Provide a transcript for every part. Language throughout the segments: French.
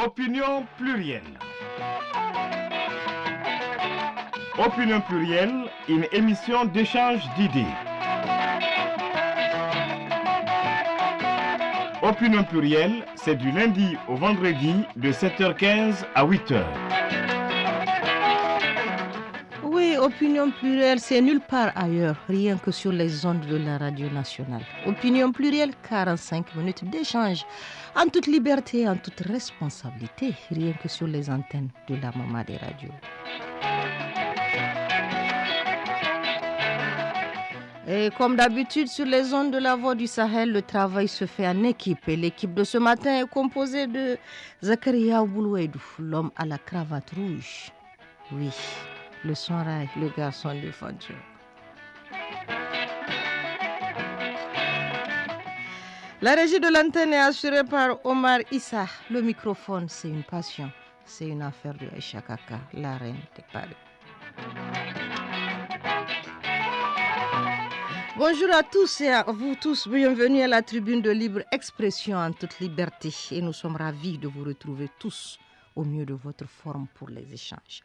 Opinion plurielle. Opinion plurielle, une émission d'échange d'idées. Opinion plurielle, c'est du lundi au vendredi de 7h15 à 8h. Oui, Opinion plurielle, c'est nulle part ailleurs, rien que sur les ondes de la radio nationale. Opinion plurielle, 45 minutes d'échange, en toute liberté, en toute responsabilité, rien que sur les antennes de la Maman des radios. Et comme d'habitude, sur les ondes de la Voix du Sahel, le travail se fait en équipe. Et l'équipe de ce matin est composée de Zakaria Boulouedou, l'homme à la cravate rouge. Oui, le Sonrail, le garçon de Fadjo. La régie de l'antenne est assurée par Omar Issa. Le microphone, c'est une passion. C'est une affaire de Aïcha Kaka, la reine des Paris. Bonjour à tous et à vous tous, bienvenue à la tribune de libre expression en toute liberté et nous sommes ravis de vous retrouver tous au mieux de votre forme pour les échanges.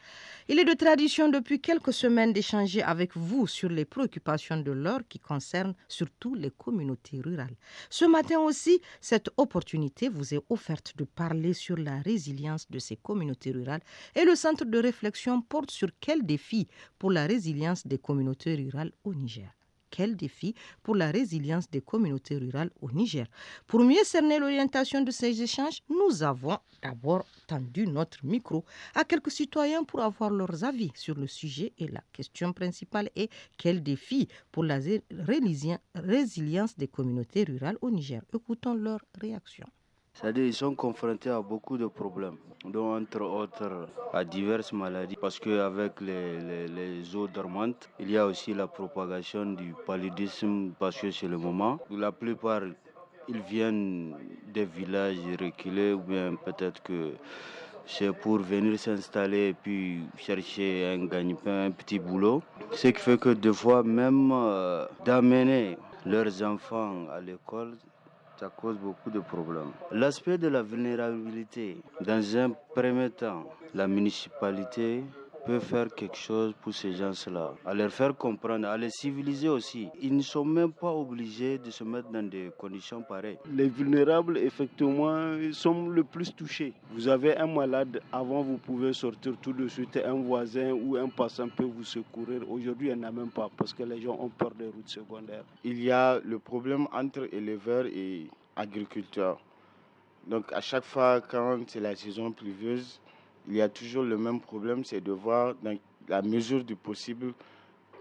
Il est de tradition depuis quelques semaines d'échanger avec vous sur les préoccupations de l'heure qui concernent surtout les communautés rurales. Ce matin aussi, cette opportunité vous est offerte de parler sur la résilience de ces communautés rurales et le centre de réflexion porte sur quels défis pour la résilience des communautés rurales au Niger. Quel défi pour la résilience des communautés rurales au Niger. Pour mieux cerner l'orientation de ces échanges, nous avons d'abord tendu notre micro à quelques citoyens pour avoir leurs avis sur le sujet et la question principale est quel défi pour la résilience des communautés rurales au Niger. Écoutons leurs réactions. C'est-à-dire ils sont confrontés à beaucoup de problèmes, dont entre autres à diverses maladies, parce qu'avec les eaux dormantes, il y a aussi la propagation du paludisme, parce que c'est le moment où la plupart ils viennent des villages reculés, ou bien peut-être que c'est pour venir s'installer et puis chercher un gagne-pain, un petit boulot. Ce qui fait que des fois même d'amener leurs enfants à l'école, ça cause beaucoup de problèmes. L'aspect de la vulnérabilité, dans un premier temps, la municipalité peut faire quelque chose pour ces gens-là, à leur faire comprendre, à les civiliser aussi. Ils ne sont même pas obligés de se mettre dans des conditions pareilles. Les vulnérables, effectivement, sont le plus touchés. Vous avez un malade, avant vous pouvez sortir tout de suite, un voisin ou un passant peut vous secourir. Aujourd'hui, il n'y en a même pas parce que les gens ont peur des routes secondaires. Il y a le problème entre éleveurs et agriculteurs. Donc à chaque fois quand c'est la saison pluvieuse, il y a toujours le même problème, c'est de voir dans la mesure du possible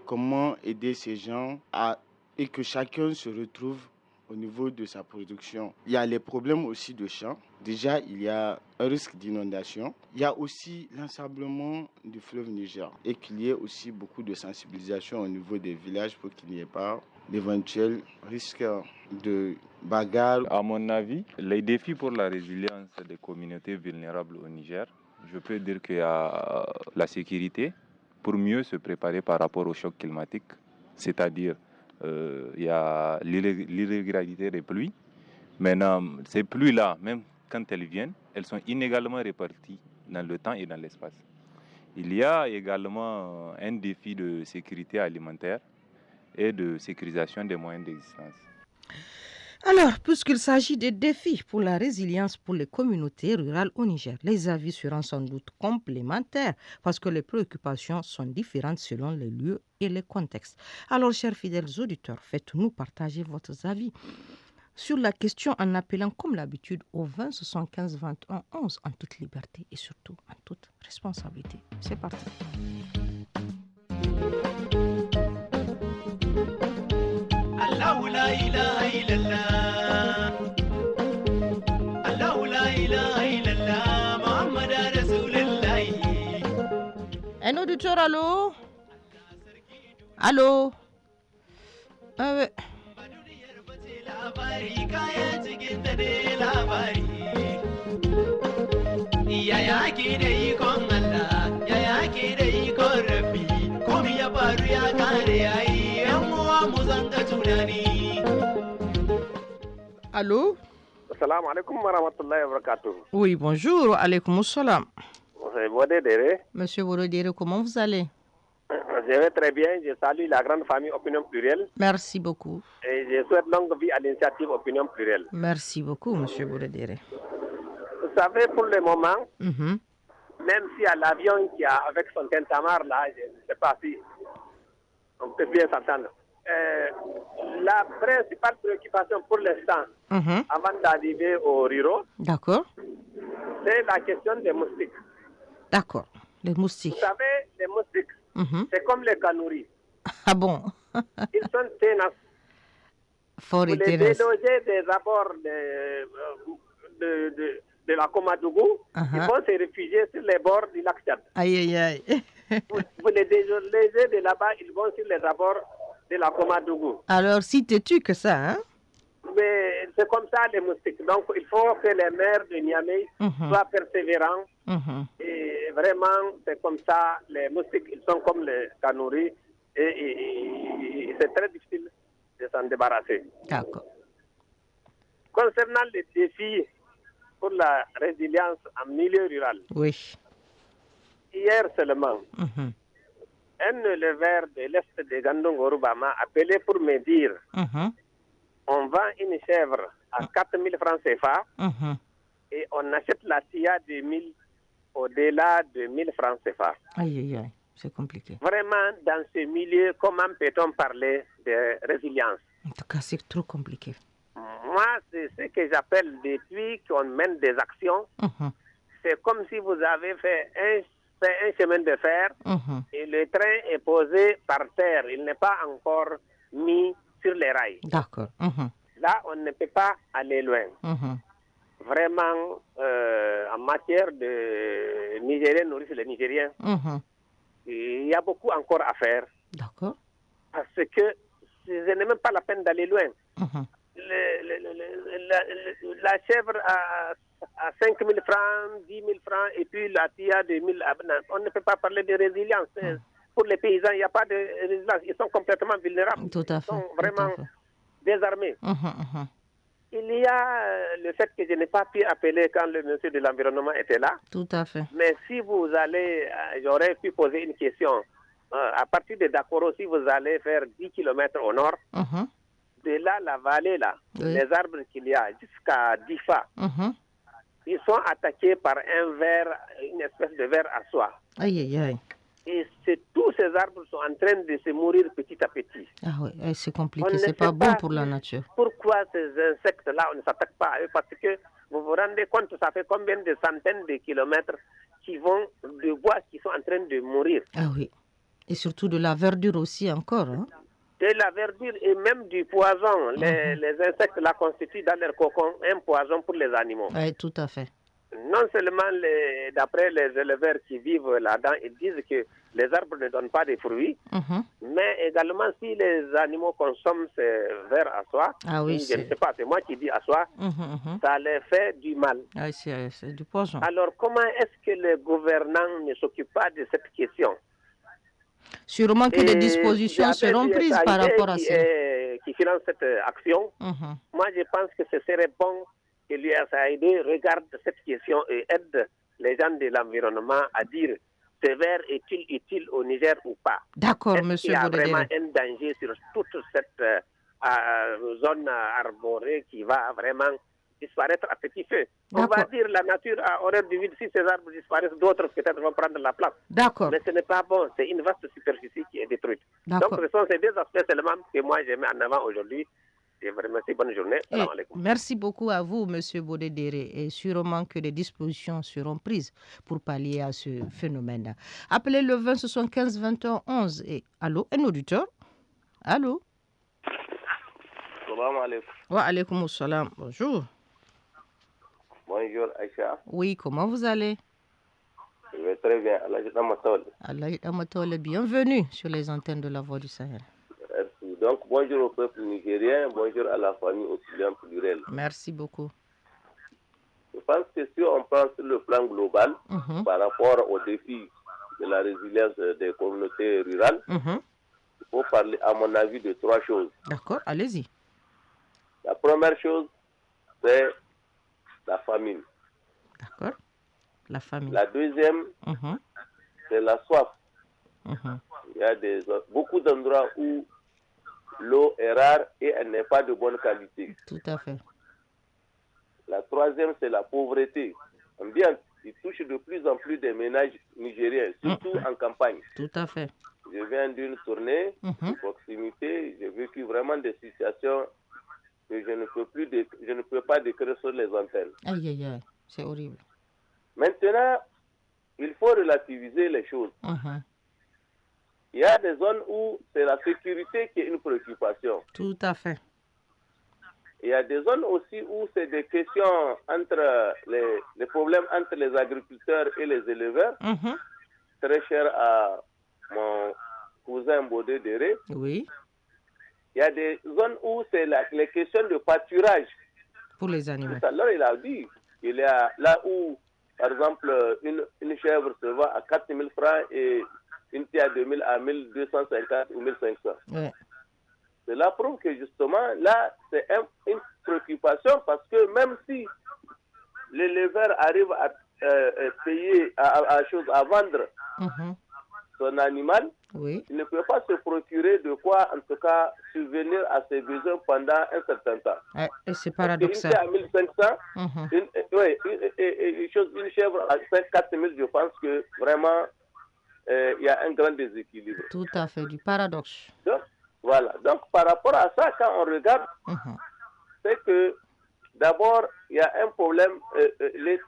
comment aider ces gens et que chacun se retrouve au niveau de sa production. Il y a les problèmes aussi de champs. Déjà, il y a un risque d'inondation. Il y a aussi l'ensablement du fleuve Niger et qu'il y ait aussi beaucoup de sensibilisation au niveau des villages pour qu'il n'y ait pas d'éventuels risques de bagarres. À mon avis, les défis pour la résilience des communautés vulnérables au Niger, je peux dire qu'il y a la sécurité pour mieux se préparer par rapport au choc climatique, c'est-à-dire il y a l'irrégularité des pluies. Maintenant, ces pluies-là, même quand elles viennent, elles sont inégalement réparties dans le temps et dans l'espace. Il y a également un défi de sécurité alimentaire et de sécurisation des moyens d'existence. Alors, puisqu'il s'agit des défis pour la résilience pour les communautés rurales au Niger, les avis seront sans doute complémentaires parce que les préoccupations sont différentes selon les lieux et les contextes. Alors, chers fidèles auditeurs, faites-nous partager votre avis sur la question en appelant comme l'habitude au 20 75 21 11 en toute liberté et surtout en toute responsabilité. C'est parti. الله لا إله إلا الله الله لا إله إلا الله محمد رسول الله. Un auditeur, allô? Allô? Ouais. Ya ki da ikon Allah, ya ki da ikon Rabbi, komai ya faru ya kare yayi, yan uwa mu zanga tunani. Allô? Assalamu alaikum wa rahmatullahi wa barakatuh. Oui, bonjour. Alaykoum salam. C'est Bodé. Monsieur Borodere, comment vous allez? Je vais très bien. Je salue la grande famille Opinion Plurielle. Merci beaucoup. Et je souhaite longue vie à l'initiative Opinion Plurielle. Merci beaucoup, monsieur Borodere. Vous savez, pour le moment, même si à l'avion qui a avec son tintamarre là, je ne sais pas si on peut bien s'entendre. La principale préoccupation pour l'instant, avant d'arriver au Riro, d'accord, c'est la question des moustiques. D'accord, les moustiques. Vous savez, les moustiques, c'est comme les canouris. Ah bon? Ils sont tenaces. Fort Vous les délogez des abords de la Komadougou, ils vont se réfugier sur les bords du lac Tchad. Aïe, aïe, aïe. Vous les délogez de là-bas, ils vont sur les abords de la Komadougou. Alors, si têtu que ça, hein? Mais c'est comme ça les moustiques. Donc, il faut que les maires de Niamey soient persévérants. Et vraiment, c'est comme ça, les moustiques, ils sont comme les canouris. Et c'est très difficile de s'en débarrasser. D'accord. Concernant les défis pour la résilience en milieu rural. Oui. Hier seulement, un éleveur de l'Est de Gandon-Gorouba m'a appelé pour me dire on vend une chèvre à 4 000 francs CFA et on achète la TIA de 1000 au-delà de 1000 francs CFA. Aïe, aïe, aïe, c'est compliqué. Vraiment, dans ce milieu, comment peut-on parler de résilience? En tout cas, c'est trop compliqué. Moi, c'est ce que j'appelle depuis qu'on mène des actions. C'est comme si vous avez fait un chemin de fer et le train est posé par terre. Il n'est pas encore mis sur les rails. D'accord. Là, on ne peut pas aller loin. Vraiment, en matière de Nigériens nourrissent les Nigériens, il y a beaucoup encore à faire. D'accord. Parce que ce n'est même pas la peine d'aller loin. La chèvre à 5 000 francs, 10 000 francs, et puis la TIA de 1000 abonnés. On ne peut pas parler de résilience. Pour les paysans, il n'y a pas de résilience. Ils sont complètement vulnérables. Tout à fait. Ils sont vraiment désarmés. Il y a le fait que je n'ai pas pu appeler quand le ministre de l'Environnement était là. Tout à fait. Mais si vous allez, j'aurais pu poser une question. À partir de Dakoro, si vous allez faire 10 km au nord, de là, la vallée, là, les arbres qu'il y a jusqu'à Difa, ils sont attaqués par une espèce de ver à soie. Aïe, aïe, aïe. Et tous ces arbres sont en train de se mourir petit à petit. Ah oui, c'est compliqué, c'est pas bon pour la nature. Pourquoi ces insectes-là, on ne s'attaque pas à eux? Parce que vous vous rendez compte, ça fait combien de centaines de kilomètres qui vont de bois qui sont en train de mourir. Ah oui, et surtout de la verdure aussi encore. Hein? De la verdure et même du poison. Les insectes-là constituent dans leur cocon un poison pour les animaux. Oui, tout à fait. Non seulement, d'après les éleveurs qui vivent là-dedans, ils disent que les arbres ne donnent pas de fruits, mais également si les animaux consomment ces vers à soie, je ne sais pas, c'est moi qui dis à soie, ça les fait du mal. Ah, c'est du poison. Alors comment est-ce que les gouvernants ne s'occupent pas de cette question? Sûrement que des dispositions seront prises par rapport à ça. Qui finance cette action, moi je pense que ce serait bon que l'USAID regarde cette question et aide les gens de l'environnement à dire ce verre est-il utile au Niger ou pas? D'accord, monsieur Borodere. Il y a vraiment un danger sur toute cette zone arborée qui va vraiment disparaître à petit feu. On va dire la nature a horreur du vide. Si ces arbres disparaissent, d'autres peut-être vont prendre la place. D'accord. Mais ce n'est pas bon. C'est une vaste superficie qui est détruite. Donc ce sont ces deux aspects seulement que moi j'ai mis en avant aujourd'hui. Je vous remercie. Bonne journée. Merci beaucoup à vous, monsieur Borodere. Et sûrement que des dispositions seront prises pour pallier à ce phénomène. Appelez le 20 75 21 11. Et allô, un auditeur? Allô? Salam alaikum. Wa alaikum salam. Bonjour. Bonjour Aïcha. Oui, comment vous allez? Je vais très bien. Allah Amatole, bienvenue sur les antennes de la Voix du Sahel. Merci. Donc, bonjour au peuple nigérien, bonjour à la famille Occident plurielle. Merci beaucoup. Je pense que si on prend sur le plan global, par rapport aux défis de la résilience des communautés rurales, il faut parler, à mon avis, de 3 choses. 3 choses. D'accord, allez-y. La première chose, c'est la famine. D'accord. La famine. La deuxième, c'est la soif. Il y a beaucoup d'endroits où l'eau est rare et elle n'est pas de bonne qualité. Tout à fait. La troisième, c'est la pauvreté. Bien, il touche de plus en plus des ménages nigériens, surtout en campagne. Tout à fait. Je viens d'une tournée de proximité. J'ai vécu vraiment des situations que je ne peux pas décrire sur les antennes. Aïe, aïe, aïe. C'est horrible. Maintenant, il faut relativiser les choses. Il y a des zones où c'est la sécurité qui est une préoccupation. Tout à fait. Il y a des zones aussi où c'est des questions entre les problèmes entre les agriculteurs et les éleveurs. Très cher à mon cousin Bodé Déré. Oui. Il y a des zones où c'est les questions de pâturage. Pour les animaux. Tout à l'heure, il a dit qu'il y a là où, par exemple, une chèvre se vend à 4 000 francs et une tille à 2 000 à 1 250 ou 1 500. Ouais. Cela prouve que justement, là, c'est une préoccupation parce que même si l'éleveur arrive à payer, à vendre son animal, il ne peut pas se procurer de quoi, en tout cas, subvenir à ses besoins pendant un certain temps. Ouais, et c'est paradoxal. Une à 1500, une chèvre à 4 000, je pense que vraiment, il y a un grand déséquilibre. Tout à fait, du paradoxe. Donc, voilà. Donc, par rapport à ça, quand on regarde, c'est que d'abord, il y a un problème.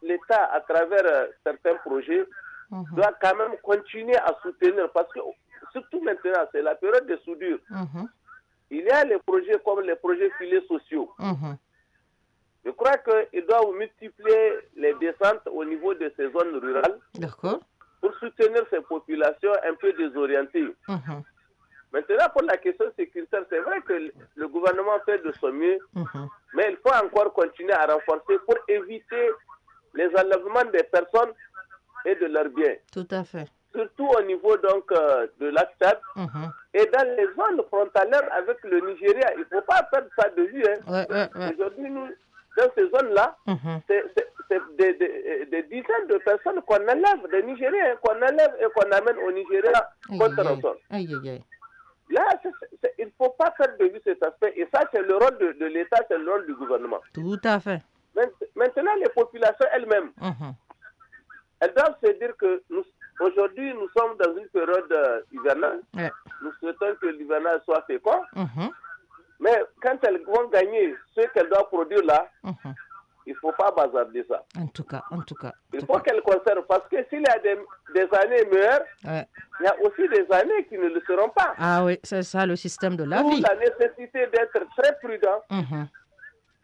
L'État, à travers certains projets, doit quand même continuer à soutenir parce que, surtout maintenant, c'est la période de soudure. Il y a les projets comme les projets filets sociaux. Je crois qu'il doit multiplier les descentes au niveau de ces zones rurales. D'accord. Pour soutenir ces populations un peu désorientées. Maintenant, pour la question sécuritaire, c'est vrai que le gouvernement fait de son mieux, mais il faut encore continuer à renforcer pour éviter les enlèvements des personnes et de leurs biens. Tout à fait. Surtout au niveau donc de l'Aktad et dans les zones frontalières avec le Nigeria. Il ne faut pas perdre ça de vue. Aujourd'hui, nous, dans ces zones-là, c'est des dizaines de personnes qu'on enlève, des Nigériens, qu'on enlève et qu'on amène au Nigeria contre notre. Là, il ne faut pas perdre de vue cet aspect. Et ça, c'est le rôle de l'État, c'est le rôle du gouvernement. Tout à fait. Maintenant, les populations elles-mêmes, elles doivent se dire que aujourd'hui, nous sommes dans une période hivernale. Nous souhaitons que l'hivernage soit fécond. Mais quand elles vont gagner ce qu'elles doivent produire là, il ne faut pas bazarder ça. En tout cas. Il faut qu'elles conservent parce que s'il y a des années meilleures, il y a aussi des années qui ne le seront pas. Ah oui, c'est ça le système de la vie. La nécessité d'être très prudent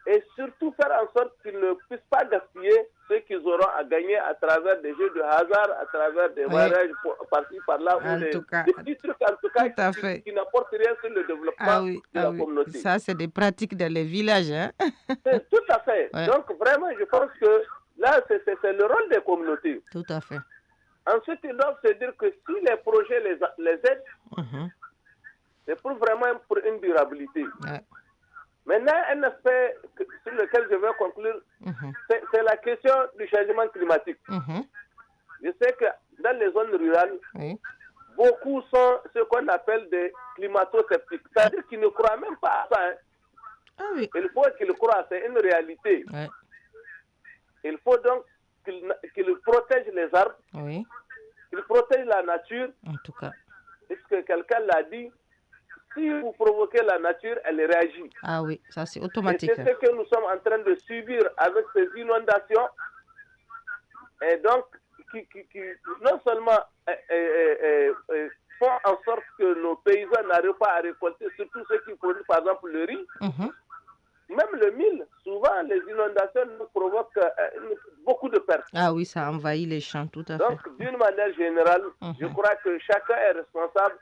et surtout faire en sorte qu'ils ne puissent pas gaspiller ce qu'ils auront à gagner à travers des jeux de hasard, à travers des voyages par-ci, par-là, ou des petits trucs en tout cas qui n'apportent rien sur le développement de la communauté. Ça, c'est des pratiques dans les villages. Tout à fait. Donc vraiment, je pense que là, c'est le rôle des communautés. Tout à fait. Ensuite, ils doivent se dire que si les projets les aident, c'est pour vraiment pour une durabilité. Maintenant, un aspect sur lequel je vais conclure, c'est la question du changement climatique. Je sais que dans les zones rurales, beaucoup sont ce qu'on appelle des climato-sceptiques. C'est-à-dire qu'ils ne croient même pas à ça. Il faut qu'ils croient, c'est une réalité. Il faut donc qu'ils protègent les arbres, qu'ils protègent la nature. En tout cas. Puisque quelqu'un l'a dit, si vous provoquez la nature, elle réagit. Ah oui, ça c'est automatique. Et c'est ce que nous sommes en train de subir avec ces inondations. Et donc, qui non seulement font en sorte que nos paysans n'arrivent pas à récolter, surtout ceux qui produisent par exemple le riz, même le mil, souvent les inondations nous provoquent beaucoup de pertes. Ah oui, ça envahit les champs, tout à fait. Donc, d'une manière générale, je crois que chacun est responsable.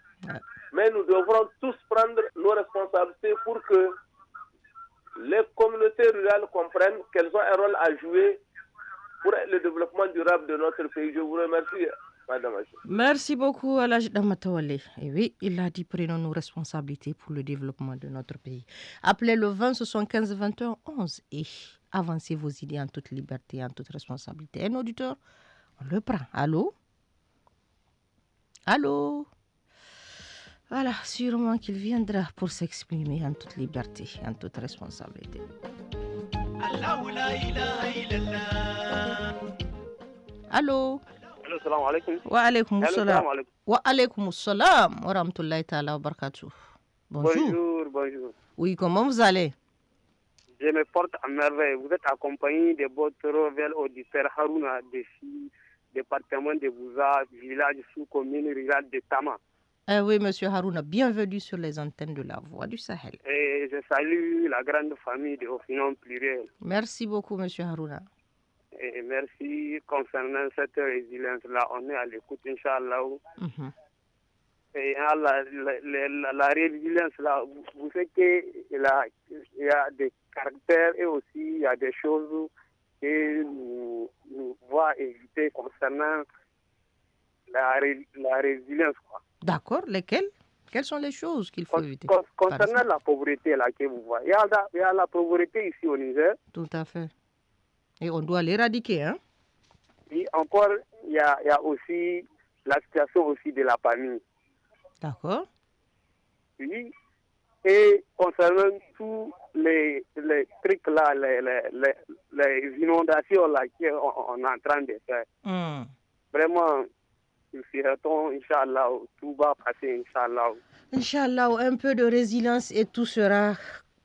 Mais nous devrons tous prendre nos responsabilités pour que les communautés rurales comprennent qu'elles ont un rôle à jouer pour le développement durable de notre pays. Je vous remercie, Madame Achou. Merci beaucoup, Alaj Damatawale. Et oui, il a dit prenons nos responsabilités pour le développement de notre pays. Appelez le 20 75 21 11 et avancez vos idées en toute liberté, en toute responsabilité. Un auditeur, on le prend. Allô? Allô? Voilà, sûrement qu'il viendra pour s'exprimer en toute liberté, en toute responsabilité. Allô? Allô, salam alaikum. Wa alaikum salam. Wa alaikum salam wa rahmatullahi ta'ala wa barakatuh. Bonjour. Bonjour. Oui, comment vous allez? Je me porte à merveille. Vous êtes accompagné de votre révèle auditeur Harouna Defi, département de Bouza, village sous-commune rurale de Tama. Oui, monsieur Harouna, bienvenue sur les antennes de la Voix du Sahel. Et je salue la grande famille de Opinion Pluriel. Merci beaucoup, monsieur Harouna. Et merci concernant cette résilience-là. On est à l'écoute, Inch'Allah. Et la résilience-là, vous savez qu'il y a des caractères et aussi il y a des choses que nous devons éviter concernant la résilience, quoi. D'accord, lesquelles? Quelles sont les choses qu'il faut éviter? Concernant la pauvreté là que vous voyez, il y a la pauvreté ici au Niger. Tout à fait. Et on doit l'éradiquer, hein? Et encore, il y a aussi la situation aussi de la famille. D'accord. Oui. Et concernant tous les trucs là, les inondations là qu'on est en train de faire. Vraiment, nous souhaitons, Inch'Allah, tout va passer, Inch'Allah. Inch'Allah, un peu de résilience et tout sera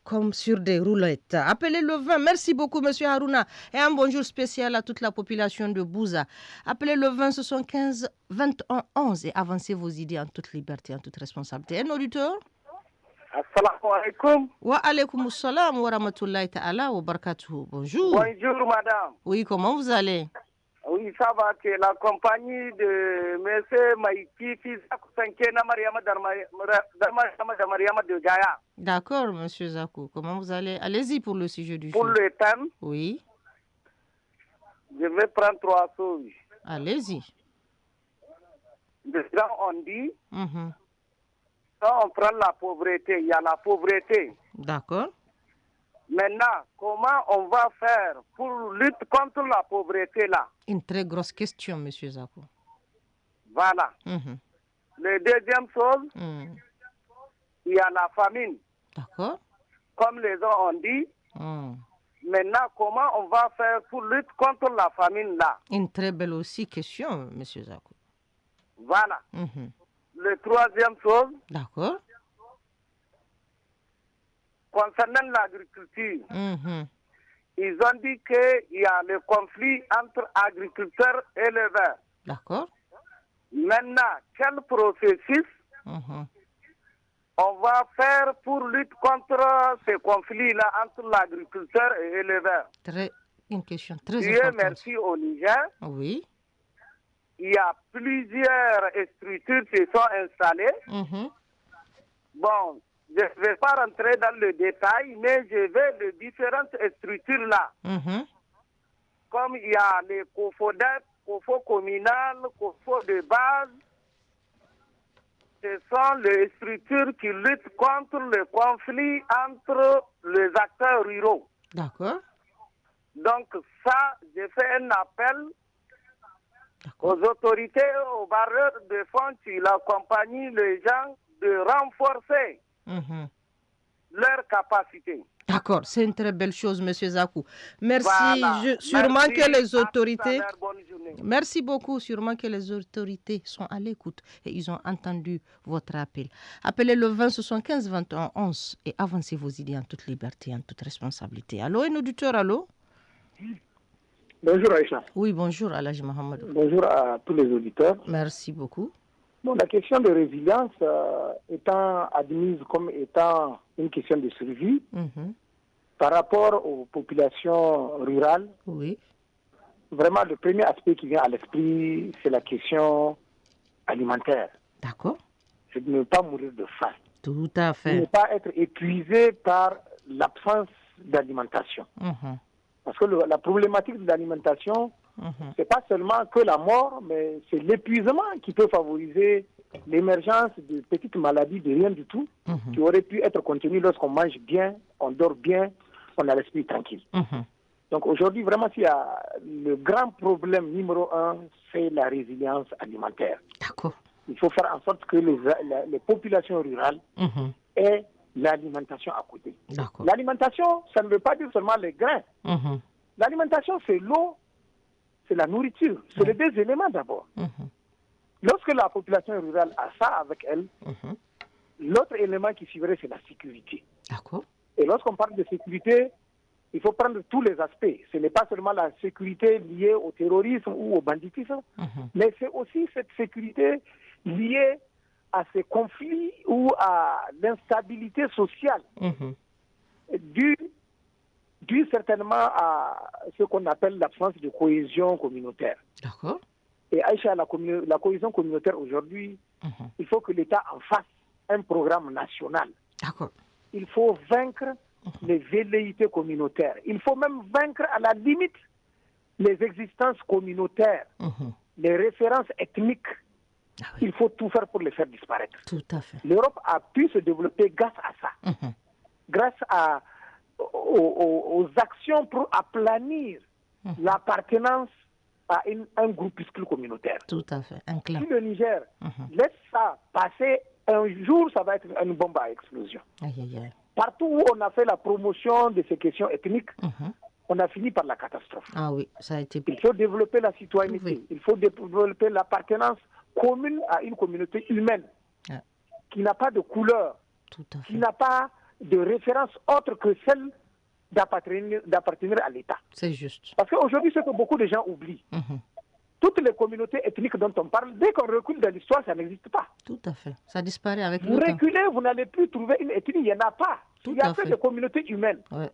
comme sur des roulettes. Appelez le 20. Merci beaucoup, monsieur Harouna. Et un bonjour spécial à toute la population de Bouza. Appelez le 20 75 21 11 et avancez vos idées en toute liberté, en toute responsabilité. Un auditeur? Assalamu alaikum. Wa alaikum salam wa rahmatullahi ta'ala wa barakatuhu. Bonjour. Bonjour, madame. Oui, comment vous allez? Oui, ça va, que la compagnie de M. Maïki, fils de Mariama de Gaïa. D'accord, monsieur Zakou. Comment vous allez? Allez-y pour le sujet du jour. Pour le thème, oui. Je vais prendre 3 choses. Allez-y. Déjà, on dit, quand on prend la pauvreté, il y a la pauvreté. D'accord. Maintenant, comment on va faire pour lutter contre la pauvreté là? Une très grosse question, monsieur Zakou. Voilà. La deuxième chose, il y a la famine. D'accord. Comme les gens ont dit. Maintenant, comment on va faire pour lutter contre la famine là? Une très belle aussi question, monsieur Zakou. Voilà. La troisième chose. D'accord. Concernant l'agriculture, ils ont dit qu'il y a le conflit entre agriculteurs et éleveurs. D'accord. Maintenant, quel processus on va faire pour lutter contre ce conflit-là entre l'agriculteur et l'éleveur? Une question très Dieu importante. merci au Niger. Oui. Il y a plusieurs structures qui sont installées. Bon, je ne vais pas rentrer dans le détail, mais je vais de différentes structures là. Comme il y a les COFODEP, COFO communal, COFO de base. Ce sont les structures qui luttent contre le conflit entre les acteurs ruraux. D'accord. Donc ça, je fais un appel aux autorités, aux barreurs de fonds qui accompagnent les gens de renforcer leur capacité. D'accord, c'est une très belle chose, monsieur Zakou. Merci. Voilà. Sûrement Merci. que les autorités... Bonne journée. Merci beaucoup. Sûrement que les autorités sont à l'écoute et ils ont entendu votre appel. Appelez le 20 75 21 11 et avancez vos idées en toute liberté, en toute responsabilité. Allô, un auditeur, allô? Bonjour Aïcha. Oui, bonjour Alhaji Mohamed. Bonjour à tous les auditeurs. Merci beaucoup. Bon, la question de résilience étant admise comme étant une question de survie par rapport aux populations rurales, oui. Vraiment le premier aspect qui vient à l'esprit, c'est la question alimentaire. D'accord. C'est de ne pas mourir de faim. Tout à fait. De ne pas être épuisé par l'absence d'alimentation. Parce que la problématique de l'alimentation, c'est pas seulement que la mort, mais c'est l'épuisement qui peut favoriser l'émergence de petites maladies de rien du tout, qui auraient pu être contenues lorsqu'on mange bien, on dort bien, on a l'esprit tranquille. Donc aujourd'hui, vraiment, s'il y a le grand problème numéro 1, c'est la résilience alimentaire. D'accord. Il faut faire en sorte que les populations rurales aient l'alimentation à côté. L'alimentation, ça ne veut pas dire seulement les grains. L'alimentation, c'est l'eau, c'est la nourriture. C'est les deux éléments d'abord. Lorsque la population rurale a ça avec elle, l'autre élément qui suivrait, c'est la sécurité. D'accord. Et lorsqu'on parle de sécurité, il faut prendre tous les aspects. Ce n'est pas seulement la sécurité liée au terrorisme ou au banditisme, mais c'est aussi cette sécurité liée à ces conflits ou à l'instabilité sociale, due certainement à ce qu'on appelle l'absence de cohésion communautaire. D'accord. Et Aïcha, la cohésion communautaire aujourd'hui, il faut que l'État en fasse un programme national. D'accord. Il faut vaincre les velléités communautaires. Il faut même vaincre à la limite les existences communautaires, les références ethniques. Il faut tout faire pour les faire disparaître. Tout à fait. L'Europe a pu se développer grâce à ça, grâce aux actions pour aplanir l'appartenance à un groupuscule communautaire. Tout à fait, un clan. Si le Niger laisse ça passer, un jour, ça va être une bombe à explosion. Aïe, aïe, aïe. Partout où on a fait la promotion de ces questions ethniques, on a fini par la catastrophe. Ah oui, ça a été... Il faut développer la citoyenneté, il faut développer l'appartenance commune à une communauté humaine qui n'a pas de couleur, qui n'a pas de référence autre que celle d'appartenir à l'État. C'est juste. Parce qu'aujourd'hui, ce que beaucoup de gens oublient, toutes les communautés ethniques dont on parle, dès qu'on recule dans l'histoire, ça n'existe pas. Tout à fait. Ça disparaît avec le temps. Vous reculez, vous n'allez plus trouver une ethnie, il n'y en a pas. Il n'y a que des communautés humaines. Ouais.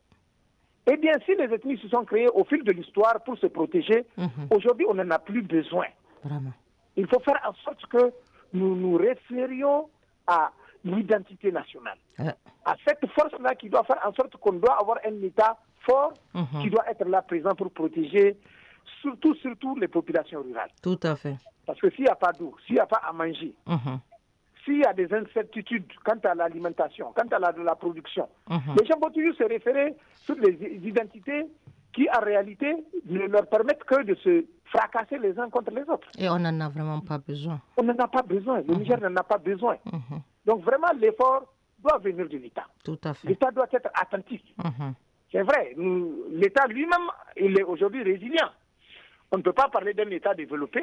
Eh bien, si les ethnies se sont créées au fil de l'histoire pour se protéger, aujourd'hui, on n'en a plus besoin. Vraiment. Il faut faire en sorte que nous nous référions à l'identité nationale. À cette force-là qui doit faire en sorte qu'on doit avoir un État fort qui doit être là présent pour protéger surtout les populations rurales. Tout à fait. Parce que s'il n'y a pas d'eau, s'il n'y a pas à manger, s'il y a des incertitudes quant à l'alimentation, quant à la production, les gens vont toujours se référer sur les identités qui, en réalité, ne leur permettent que de se fracasser les uns contre les autres. Et on n'en a vraiment pas besoin. On n'en a pas besoin. Le Niger n'en a pas besoin. Donc, vraiment, l'effort doit venir de l'État. Tout à fait. L'État doit être attentif. C'est vrai, l'État lui-même, il est aujourd'hui résilient. On ne peut pas parler d'un État développé.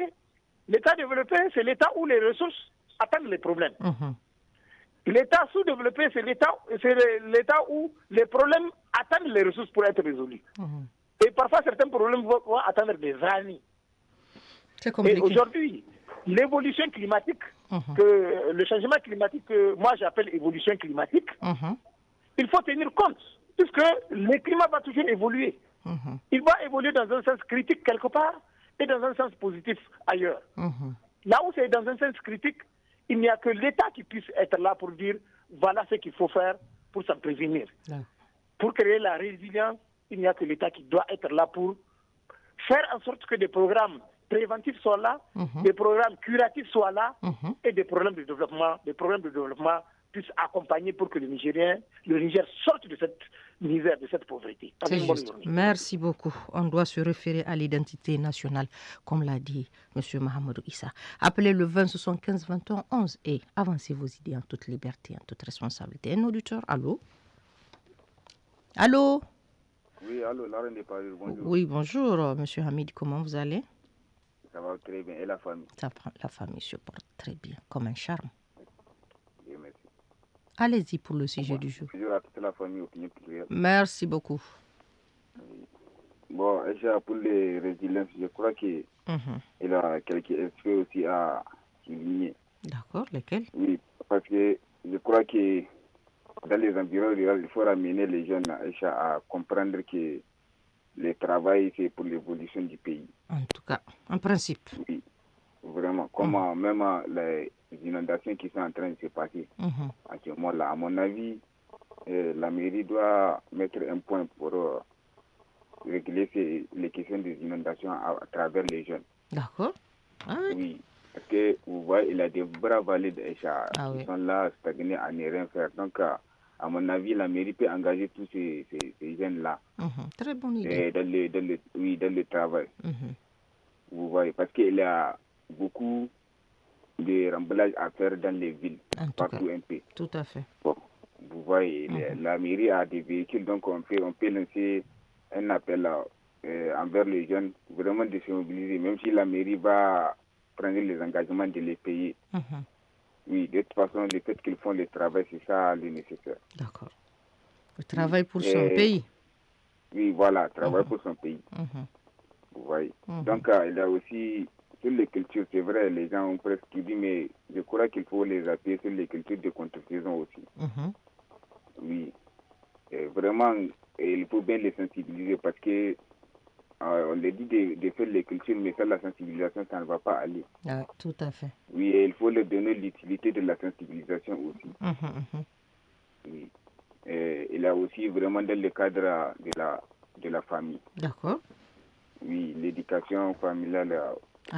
L'État développé, c'est l'État où les ressources atteignent les problèmes. L'État sous-développé, c'est l'État où les problèmes atteignent les ressources pour être résolus. Et parfois, certains problèmes vont attendre des années. C'est compliqué. Et aujourd'hui, l'évolution climatique, le changement climatique que moi j'appelle évolution climatique, il faut tenir compte, puisque le climat va toujours évoluer. Il va évoluer dans un sens critique quelque part et dans un sens positif ailleurs. Là où c'est dans un sens critique, il n'y a que l'État qui puisse être là pour dire voilà ce qu'il faut faire pour s'en prévenir. Pour créer la résilience, il n'y a que l'État qui doit être là pour faire en sorte que des programmes préventifs soient là, des programmes curatifs soient là, et des programmes de développement puissent accompagner pour que le Niger sorte de cette misère, de cette pauvreté. C'est juste. Merci beaucoup. On doit se référer à l'identité nationale, comme l'a dit M. Mahamadou Issa. Appelez le 20 75 21 11 et avancez vos idées en toute liberté, en toute responsabilité. Un auditeur, allô? Allô? Oui, allô, la reine de Paris, bonjour. Oui, bonjour, M. Hamid, comment vous allez? Ça va très bien, et la famille? La famille se porte très bien, comme un charme. Oui, merci. Allez-y pour le sujet du jour. Bonjour à toute la famille Opinion Plurielle. Merci beaucoup. Bon, pour les résiliences, je crois qu'il a quelques aspects aussi à souligner. D'accord, lesquels? Oui, parce que je crois que dans les environs ruraux, il faut ramener les jeunes à comprendre que le travail, c'est pour l'évolution du pays. En tout cas, en principe. Oui, vraiment. Comment même les inondations qui sont en train de se passer à ce moment-là, à mon avis, la mairie doit mettre un point pour régler les questions des inondations à travers les jeunes. D'accord. Ah oui. Oui, parce que vous voyez, il y a des bras valides qui sont là, stagnés à ne rien faire. Donc, à à mon avis, la mairie peut engager tous ces jeunes-là. Très bonne idée. Dans le travail. Vous voyez, parce qu'il y a beaucoup de remblage à faire dans les villes, partout un peu. Tout à fait. Bon, vous voyez, la mairie a des véhicules, donc on peut lancer un appel envers les jeunes, vraiment de se mobiliser, même si la mairie va prendre les engagements de les payer. Oui, de toute façon, le fait qu'ils font le travail, c'est ça le nécessaire. D'accord. Le travail pour son pays. Oui, voilà, travail pour son pays. Vous voyez. Donc, il y a aussi, sur les cultures, c'est vrai, les gens ont presque dit, mais je crois qu'il faut les appuyer sur les cultures de contre-saison aussi. Oui. Et vraiment, il faut bien les sensibiliser parce que on les dit de faire les cultures, mais faire la sensibilisation, ça ne va pas aller. Ah, tout à fait. Oui, et il faut leur donner l'utilité de la sensibilisation aussi. Oui. Et il y a aussi vraiment dans le cadre de la famille. D'accord. Oui, l'éducation familiale,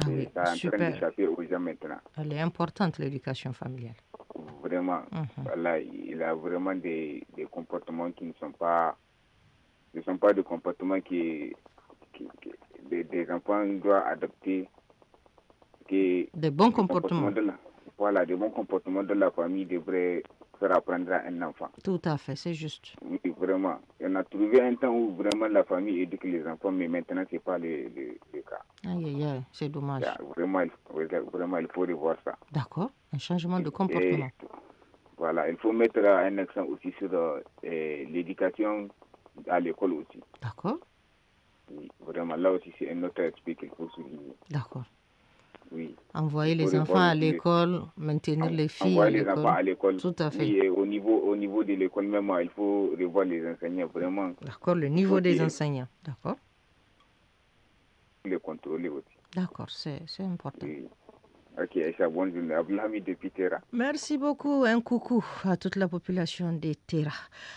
c'est en train d'échapper aux gens maintenant. Elle est importante, l'éducation familiale. Vraiment. Voilà, il y a vraiment des comportements qui ne sont pas des comportements des enfants doivent adopter. Des bons comportements. Voilà, des bons comportements de la famille devraient faire apprendre à un enfant. Tout à fait, c'est juste. Oui, vraiment. On a trouvé un temps où vraiment la famille éduque les enfants, mais maintenant, ce n'est pas le cas. Aïe, c'est dommage. Vraiment, il faut revoir ça. D'accord, un changement de comportement. Voilà, il faut mettre un accent aussi sur l'éducation à l'école aussi. D'accord. Oui, vraiment, là aussi, c'est un autre aspect qu'il faut souligner. D'accord. Oui. Envoyer les enfants à l'école, maintenir les filles à l'école. Envoyer les enfants à l'école. Tout à fait. Oui, et au niveau de l'école même, il faut revoir les enseignants, vraiment. D'accord, le niveau des enseignants. D'accord. Les contrôler aussi. D'accord, c'est important. Oui. Ok, Aïcha, bonne journée. Abdelhamid depuis Terra. Merci beaucoup. Un coucou à toute la population de Terra.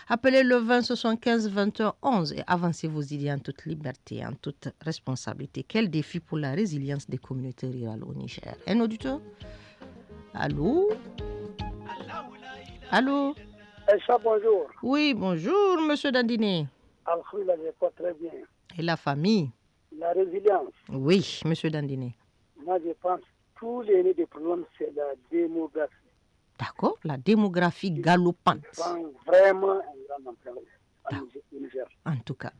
Appelez le 20 75 21 11 et avancez vos idées en toute liberté, en toute responsabilité. Quel défi pour la résilience des communautés rurales au Niger? Un auditeur? Allô? Allô? Aïcha, bonjour. Oui, bonjour, monsieur Dandiné. Alhamdulillah, je vais très bien. Et la famille? La résilience. Oui, monsieur Dandiné. Moi, je pense tous les problèmes, c'est la démographie. D'accord, la démographie galopante. Vraiment un grand emploi au Niger. En tout cas.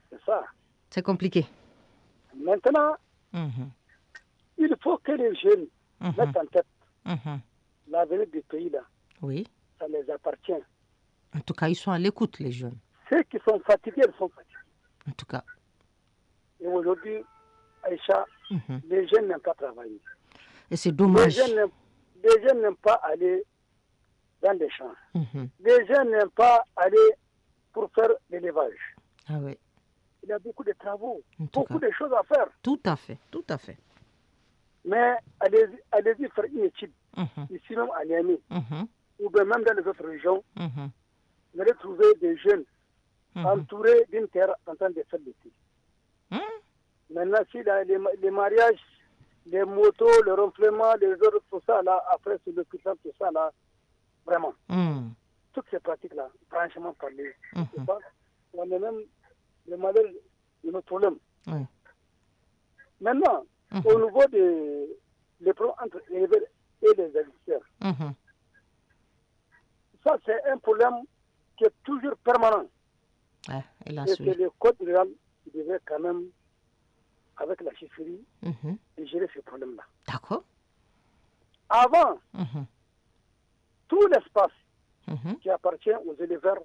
C'est ça. C'est compliqué. Maintenant, il faut que les jeunes mettent en tête l'avenir du pays là. Oui. Ça les appartient. En tout cas, ils sont à l'écoute, les jeunes. Ceux qui sont fatigués, ils sont fatigués. En tout cas. Et aujourd'hui, Aïcha, les jeunes n'aiment pas travailler. Et c'est dommage. Les jeunes n'aiment pas aller dans les champs. Les jeunes n'aiment pas aller pour faire l'élevage. Ah oui. Il y a beaucoup de travaux, beaucoup de choses à faire. Tout à fait, tout à fait. Mais allez-y faire une étude, ici même à Niamey, ou bien même dans les autres régions, vous allez trouver des jeunes entourés d'une terre en train de faire l'étude. Maintenant, si les mariages, les motos, le ronflement, les autres, tout ça, là, après, sur le puissant, tout ça, là, vraiment. Toutes ces pratiques-là, franchement parlé, on est même le malheur de nos problèmes. Maintenant, au niveau des problèmes entre les éleveurs et les agriculteurs, ça, c'est un problème qui est toujours permanent. Et c'est le code rural qui devrait quand même, avec la chefferie, gérer ce problème-là. D'accord. Avant, tout l'espace qui appartient aux éleveurs,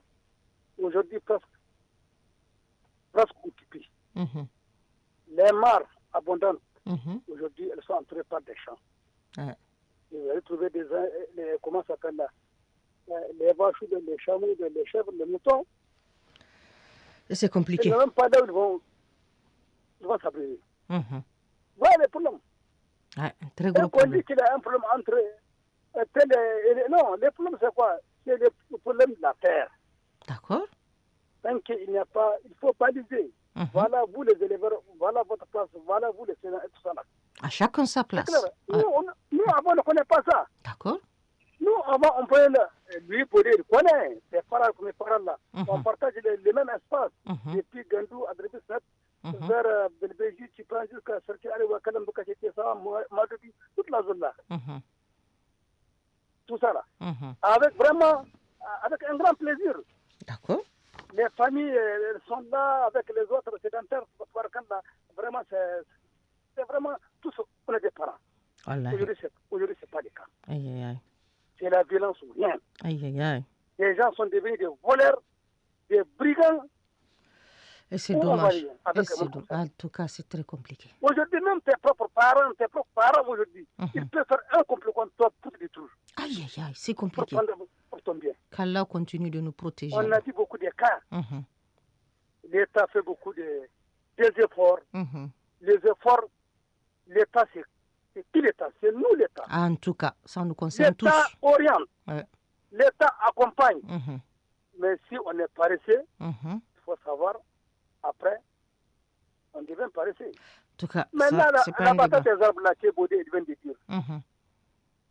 aujourd'hui presque occupé. Les mares abondantes, aujourd'hui, elles sont entourées par des champs. Et vous allez trouver comment ça s'appelle là, les vaches, les chameaux, les chèvres, les moutons. Et c'est compliqué. Ils n'ont même pas là où ils vont s'abreuver. Voilà le problème. Très gros problème. On dit qu'il y a un problème entre... non, le problème c'est quoi? C'est le problème de la terre. D'accord. Tant qu'il n'y a pas... Il faut baliser. Voilà vous les éleveurs, voilà votre place, voilà vous les sénateurs et tout ça là. À chacun sa place. Nous, avant, on ne connaît pas ça. D'accord. Nous, avant, on pouvait lui poser, il connaît ses parents comme mes parents là. On partage les mêmes espaces. Depuis Gandou, à Drébisnat, vers Belbéji, tu prends jusqu'à Serki, aller voir Kalambuka, Madoubi, toute la zone là. Tout ça là. Avec vraiment, avec un grand plaisir. D'accord. Les familles sont là avec les autres sédentaires. Vraiment, c'est vraiment tous, on est des parents. Aujourd'hui, c'est pas le cas. Aïe, aïe, aïe. C'est la violence ou rien. Aïe, aïe, aïe. Les gens sont devenus des voleurs, des brigands. Et c'est dommage. En tout cas, c'est très compliqué. Aujourd'hui, même tes propres parents aujourd'hui, ils peuvent faire un complot contre toi pour te détruire. Aïe, aïe, aïe, c'est compliqué. Pour ton bien. Qu'Allah continue de nous protéger. On a dit beaucoup de cas. L'État fait beaucoup des efforts. Les efforts, l'État, c'est qui l'État? C'est nous l'État. En tout cas, ça nous concerne tous. L'État oriente. L'État accompagne. Mais si on est paresseux, il faut savoir, après, on devient paresseux. En tout cas, maintenant, c'est pas la un débat. bataille des arbres là, qui est Baudé, il vient de dire.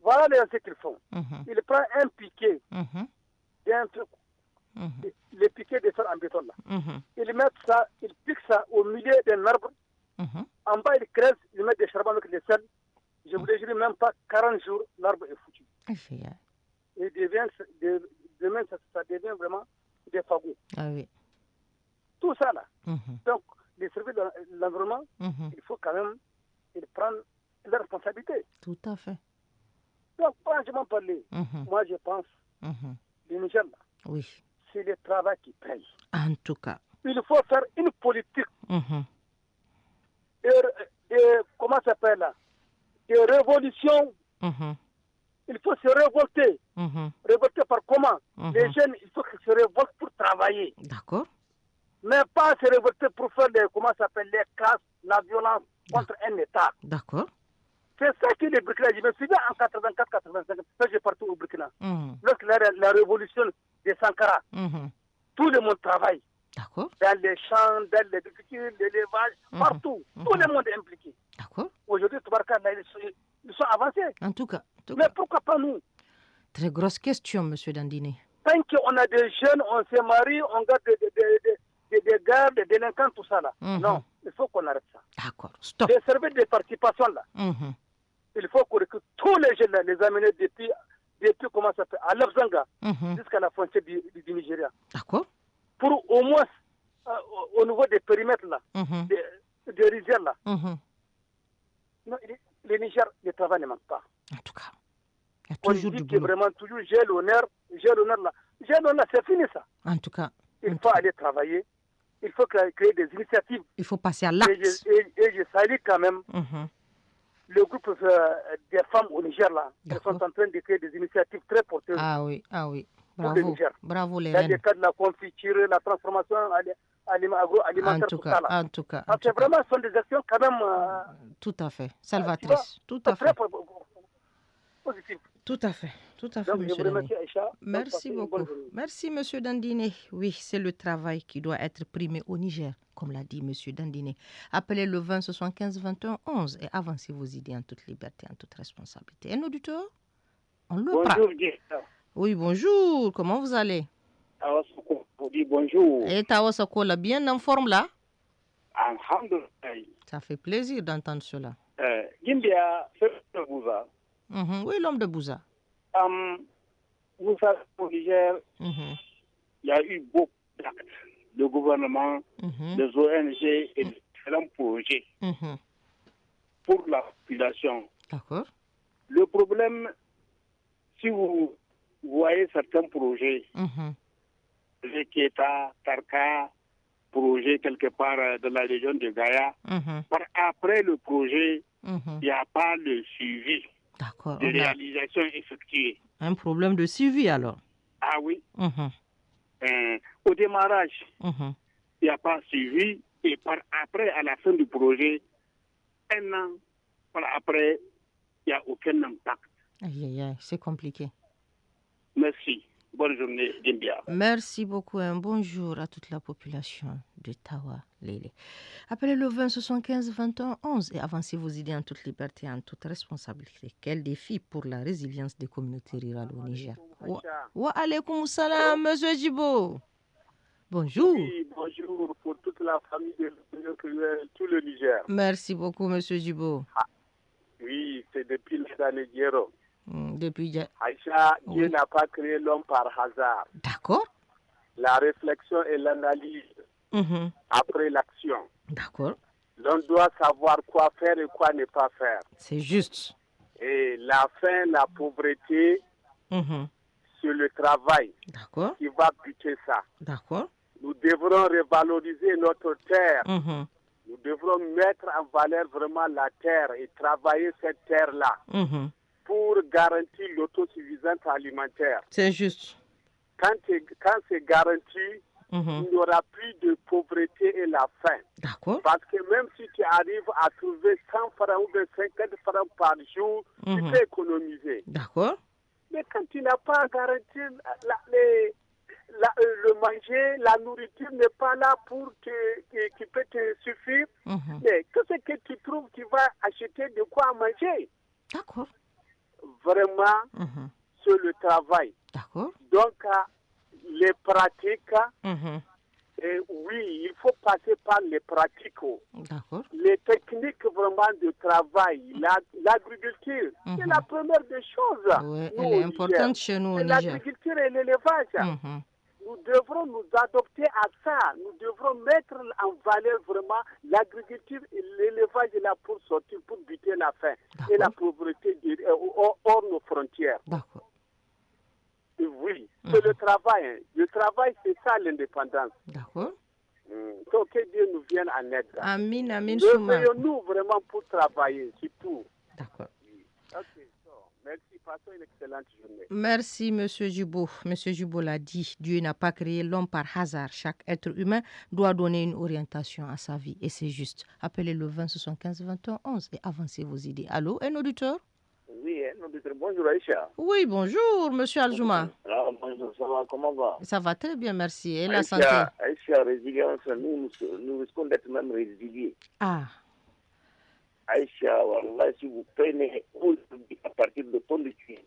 Voilà ce qu'ils font. Il prend un piquet, les piquets de fer en béton là. Il met ça, il pique ça au milieu d'un arbre. En bas, il creuse, il met des charbons avec des sels. Je vous le dis même pas, 40 jours, l'arbre est foutu. Et demain, ça devient vraiment des fagots. Ah oui. Tout ça là. Donc, les services de l'environnement, il faut quand même prendre leurs responsabilités. Tout à fait. Donc, franchement parler, moi je pense, le Niger là, oui, c'est le travail qui paye. En tout cas. Il faut faire une politique. Comment ça s'appelle là? De révolution. Il faut se révolter. Révolter par comment? Les jeunes, il faut qu'ils se révoltent pour travailler. D'accord. Mais pas se révolter pour faire comment ça s'appelle, les casses, la violence contre un État. D'accord. C'est ça que les Burkina, je me souviens en 84-85, quand j'ai parti au Burkina. Lorsque la révolution de Sankara, tout le monde travaille. D'accord. Dans les champs, dans l'agriculture, l'élevage, partout. Tout le monde est impliqué. D'accord. Aujourd'hui, ils sont avancés. En tout cas. Mais pourquoi pas nous? Très grosse question, M. Dandine. Tant qu'on a des jeunes, on se marie, on garde des gardes, des délinquants, tout ça là. Non, il faut qu'on arrête ça. D'accord, stop. Les services de participation là. Il faut qu'on recrute tous les jeunes là, les amener depuis comment ça s'appelle, à Lafzanga, jusqu'à la frontière du Nigeria. D'accord. Pour au moins, au niveau des périmètres là, des rizières là. Non, le Niger, le travail ne manque pas. En tout cas, il y a toujours du boulot. Vraiment, toujours, j'ai l'honneur là. J'ai l'honneur, c'est fini ça. En tout cas. Il faut aller travailler. Il faut créer des initiatives. Il faut passer à l'acte. Et je salue quand même le groupe des femmes au Niger là. Elles sont en train de créer des initiatives très porteuses. Ah oui. Bravo. Bravo les reines. Dans le cadre de la confiture, la transformation agroalimentaire, tout ça là. En tout cas. C'est vraiment, ce sont des actions quand même... tout à fait. Salvatrice. Tout à fait. Positif. Tout à fait. Tout à fait, donc, monsieur Dandine. Merci beaucoup. Merci, monsieur Dandine. Oui, c'est le travail qui doit être primé au Niger, comme l'a dit monsieur Dandine. Appelez le 20 75 21 11 et avancez vos idées en toute liberté, en toute responsabilité. Et un auditeur, on le prend. Bonjour, oui, bonjour. Comment vous allez? Tawasako, vous dit bonjour. Et Tawasako, là, bien en forme là? Alhamdulillah. Ça fait plaisir d'entendre cela. Gimbia, c'est le Bouza. Oui, l'homme de Bouza. Vous savez, au Niger, il y a eu beaucoup d'actes de gouvernement, des ONG et de différents projets pour la population. D'accord. Le problème, si vous voyez certains projets, les Keta, Tarka, projet quelque part de la région de Gaïa, après le projet, il n'y a pas le suivi de réalisation effectuée. Un problème de suivi alors? Ah oui. Au démarrage, il n'y a pas suivi et après, à la fin du projet, un an après, il n'y a aucun impact. Aïe, aïe, aïe, c'est compliqué. Merci. Bonne journée, Dimbia. Merci beaucoup. Un bonjour à toute la population de Tawa, Lélé. Appelez le 20 75 21 11 et avancez vos idées en toute liberté et en toute responsabilité. Quel défi pour la résilience des communautés rurales au Niger. Wa alaikum salam, monsieur Djibo. Bonjour. Oui, bonjour pour toute la famille de tout le Niger. Merci beaucoup, monsieur Djibo. Oui, c'est depuis les années Guéro. Depuis Aïcha, Dieu n'a pas créé l'homme par hasard. D'accord. La réflexion et l'analyse après l'action. D'accord. L'on doit savoir quoi faire et quoi ne pas faire. C'est juste. Et la faim, la pauvreté, c'est le travail qui va buter ça. D'accord. Nous devrons revaloriser notre terre. Nous devrons mettre en valeur vraiment la terre et travailler cette terre-là pour garantir l'autosuffisance alimentaire. C'est juste. Quand c'est garanti, il n'y aura plus de pauvreté et la faim. D'accord. Parce que même si tu arrives à trouver 100 francs ou 50 francs par jour, tu peux économiser. D'accord. Mais quand tu n'as pas garanti le manger, la nourriture n'est pas là pour qui peut te suffire. Mais qu'est-ce que tu trouves, tu vas acheter de quoi manger. D'accord. Vraiment, c'est le travail. D'accord. Donc, les pratiques, oui, il faut passer par les pratiques. D'accord. Les techniques vraiment de travail, l'agriculture, c'est la première des choses. Oui, elle est importante chez nous au Niger. L'agriculture et l'élevage. Nous devrons nous adopter à ça. Nous devrons mettre en valeur vraiment l'agriculture et l'élevage là pour sortir, pour buter la faim et la pauvreté hors nos frontières. D'accord. Oui, c'est le travail. Hein. Le travail, c'est ça l'indépendance. D'accord. Donc que Dieu nous vienne en aide. Amin, amin. Réveillons-nous vraiment pour travailler, c'est tout. D'accord. Ok, merci. Passons une excellente journée. Merci, Monsieur Djibo. Monsieur Djibo l'a dit, Dieu n'a pas créé l'homme par hasard. Chaque être humain doit donner une orientation à sa vie. Et c'est juste. Appelez le 20 75 21 11 et avancez vos idées. Allô, un auditeur? Oui, un auditeur. Bonjour Aïcha. Oui, bonjour, Monsieur Aljouma. Bonjour, ça va, comment va? Ça va très bien, merci. Et Aïcha, la santé? Aïcha, résilience, nous risquons d'être même résiliés. Ah. Aïcha, voilà, si vous prenez à partir de ton étude,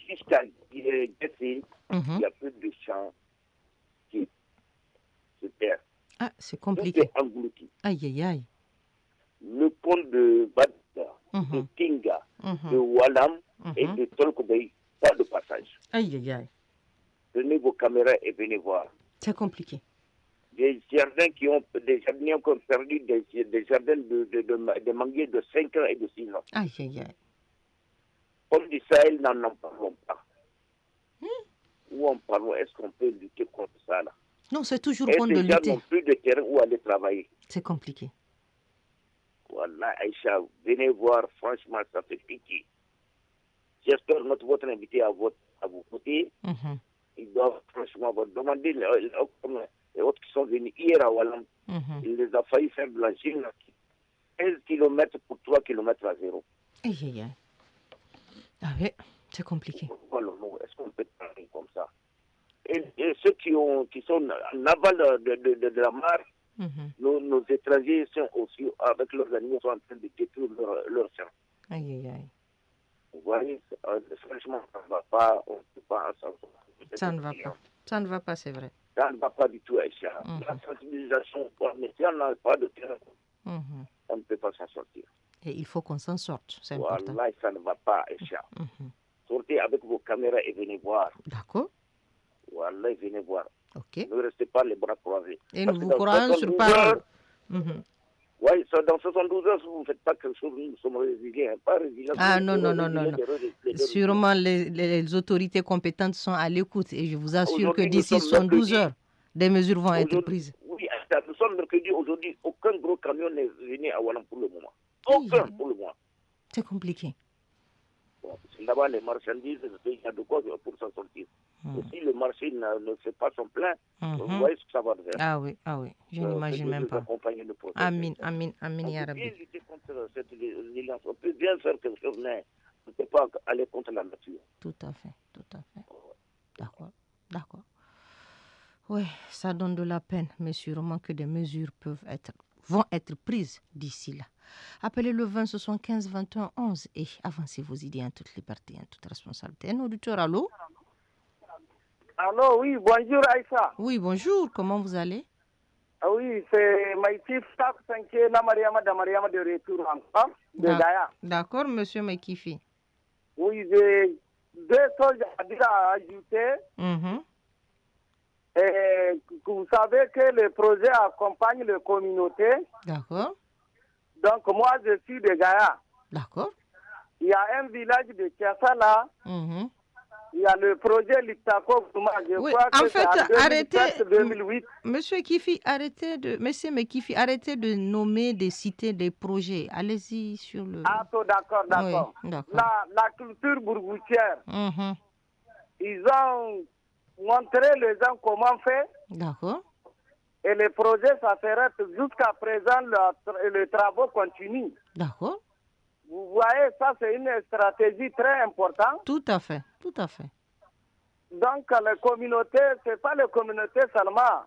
jusqu'à Gessé, il y a plus de champs qui se perdent. Ah, c'est compliqué. Tout est englouti. Aïe, aïe, aïe. Le pont de Badda, de Kinga, de Walam et de Tolkobey, pas de passage. Aïe, aïe, aïe. Prenez vos caméras et venez voir. C'est compliqué. Des jardins qui ont perdu des jardins de manguiers de 5 ans et de 6 ans. Aïe, aïe, aïe. Comme du Sahel, n'en parlons pas. Où en parlons, est-ce qu'on peut lutter contre ça là? Non, c'est toujours et bon de lutter. Les gens lutter. n'ont plus de terrain où aller travailler. C'est compliqué. Voilà, Aïcha, venez voir, franchement, ça fait pitié. J'espère que votre invité à vos côtés, ils doivent franchement vous demander les autres qui sont venus hier à Wallam, il les a failli faire blanchir 15 km pour 3 km à zéro. Aïe, aïe, aïe. Ah oui, c'est compliqué. Voilà, est-ce qu'on peut parler comme ça? Et ceux qui sont en aval de la mare, nos étrangers sont aussi, avec leurs animaux, sont en train de détruire leur champ. Aïe, aïe, aïe. Vous voyez, franchement, ça ne va pas, on ne peut pas s'en sortir. Ça ne va pas. Ça ne va pas, c'est vrai. Ça ne va pas du tout, Aïcha. La sensibilisation, mais si on n'a pas de terrain, on ne peut pas s'en sortir. Et il faut qu'on s'en sorte, c'est important. Voilà, ça ne va pas, Aïcha. Sortez avec vos caméras et venez voir. D'accord. Voilà, venez voir. Ok. Ne restez pas les bras croisés. Et nous vous croyons sur parole. Oui, dans 72 heures, si vous ne faites pas quelque chose, nous sommes résilients, pas résilients. Ah non. Sûrement, les autorités compétentes sont à l'écoute et je vous assure que d'ici 72 heures, des mesures vont être prises. Oui, nous sommes mercredi. Aujourd'hui, aucun gros camion n'est venu à Wallam pour le moment. Aucun pour le moment. C'est compliqué. Bon, là-bas, les marchandises, il y a de quoi pour s'en sortir. Si le marché ne fait pas son plein, vous voyez ce que ça va faire. Ah oui, je n'imagine même pas. Amin, ya Rabbi. On peut bien lutter contre cette violence, on peut bien faire quelque chose, mais on ne peut pas aller contre la nature. Tout à fait. D'accord. Oui, ça donne de la peine, mais sûrement que des mesures vont être prises d'ici là. Appelez le 20 75 21 11 et avancez vos idées en toute liberté, en toute responsabilité. Un auditeur, allô? Allô, oui, bonjour Aïssa. Oui, bonjour, comment vous allez? Oui, c'est Maïkif Sanké Mariama de retour en de Gaïa. D'accord, monsieur Maikifi. Oui, j'ai deux choses à dire à ajouter. Et vous savez que le projet accompagne les communautés. D'accord. Donc moi, je suis de Gaïa. D'accord. Il y a un village de Kiassala. Il y a le projet Liptako. Je crois que c'est en 2007-2008. Monsieur Kifi, Monsieur Mekifi, arrêtez de nommer des cités, des projets. Allez-y sur le... Ah, d'accord. Oui, la culture bourgoutière. Ils ont montré les gens comment faire. D'accord. Et le projet s'arrête jusqu'à présent, les travaux continuent. D'accord. Vous voyez, ça c'est une stratégie très importante. Tout à fait. Donc les communautés, c'est pas les communautés seulement.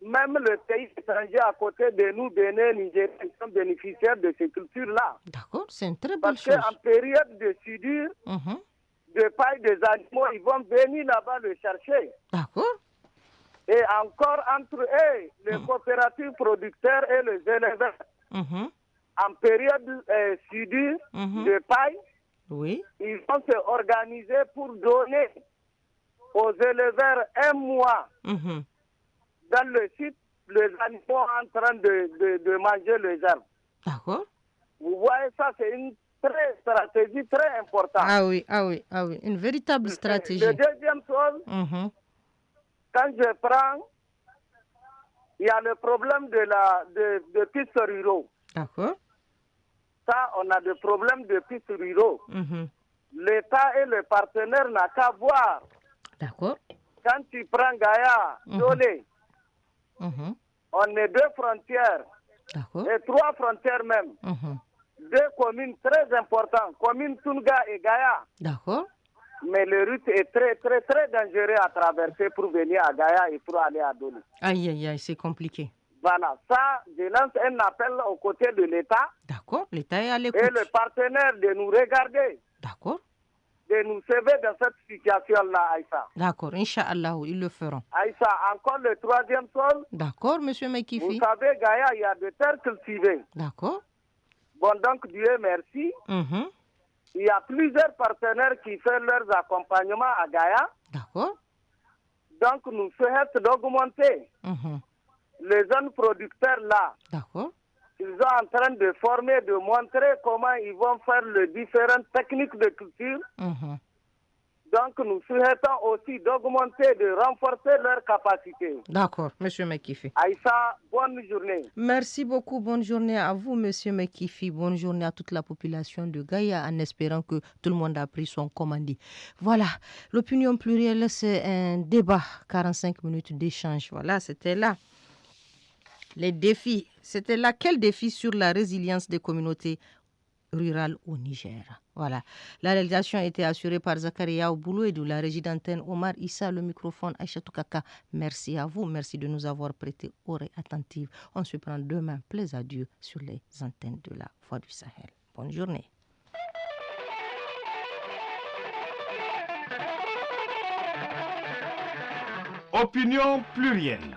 Même le pays étranger à côté de nous, Bénin, Nigeria, ils sont bénéficiaires de ces cultures-là. D'accord, c'est une très bonne chose. Parce qu'en période de soudure, de paille des animaux, ils vont venir là-bas le chercher. D'accord. Et encore entre eux, les coopératives producteurs et les éleveurs. En période soudure de paille, ils vont se organiser pour donner aux éleveurs un mois dans le site, les animaux en train de manger les herbes. D'accord. Vous voyez, ça c'est une stratégie très importante. Ah oui, une véritable stratégie. Le deuxième chose, quand je prends, il y a le problème de pistes ruraux. D'accord. Ça, on a des problèmes de pistes ruraux. L'État et les partenaires n'ont qu'à voir. D'accord. Quand tu prends Gaïa, Dolé, on est deux frontières. D'accord. Et trois frontières même. Deux communes très importantes, commune Tunga et Gaïa. D'accord. Mais le route est très, très, très dangereux à traverser pour venir à Gaïa et pour aller à Dolé. Aïe, c'est compliqué. Voilà, ça, je lance un appel aux côtés de l'État. D'accord, l'État est à l'écoute. Et le partenaire de nous regarder. D'accord. De nous sauver dans cette situation-là, Aïssa. D'accord, Inch'Allah, ils le feront. Aïssa, encore le troisième sol. D'accord, monsieur Mekifi. Vous savez, Gaïa, il y a des terres cultivées. D'accord. Bon, donc, Dieu merci. Il y a plusieurs partenaires qui font leurs accompagnements à Gaïa. D'accord. Donc, nous souhaitons d'augmenter les jeunes producteurs là. D'accord. Ils sont en train de former, de montrer comment ils vont faire les différentes techniques de culture. Donc, nous souhaitons aussi d'augmenter, de renforcer leurs capacités. D'accord, monsieur Mekifi. Aïssa, bonne journée. Merci beaucoup, bonne journée à vous, monsieur Mekifi. Bonne journée à toute la population de Gaïa, en espérant que tout le monde a pris son commandé. Voilà, l'opinion plurielle, c'est un débat, 45 minutes d'échange. Voilà, c'était là. Les défis, c'était là. Quel défi sur la résilience des communautés rurales au Niger? Voilà. La réalisation a été assurée par Zakaria Oboulou et de la régie d'antenne Omar Issa, le microphone Aïcha Toukaka. Merci à vous, merci de nous avoir prêté oreille attentive. On se prend demain, plaise à Dieu, sur les antennes de la Voix du Sahel. Bonne journée. Opinion plurielle.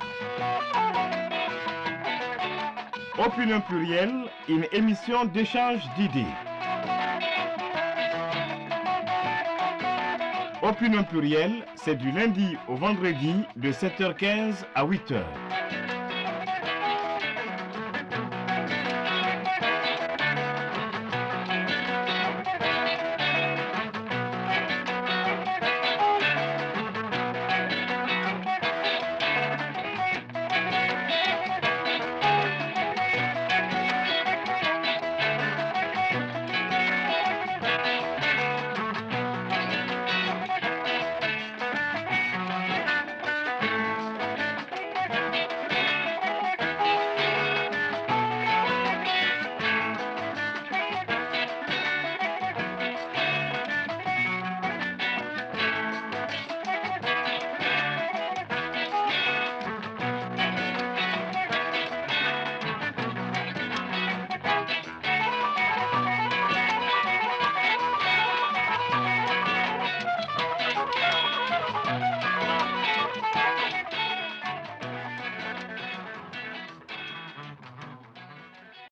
Opinion plurielle, une émission d'échange d'idées. Opinion plurielle, c'est du lundi au vendredi de 7h15 à 8h.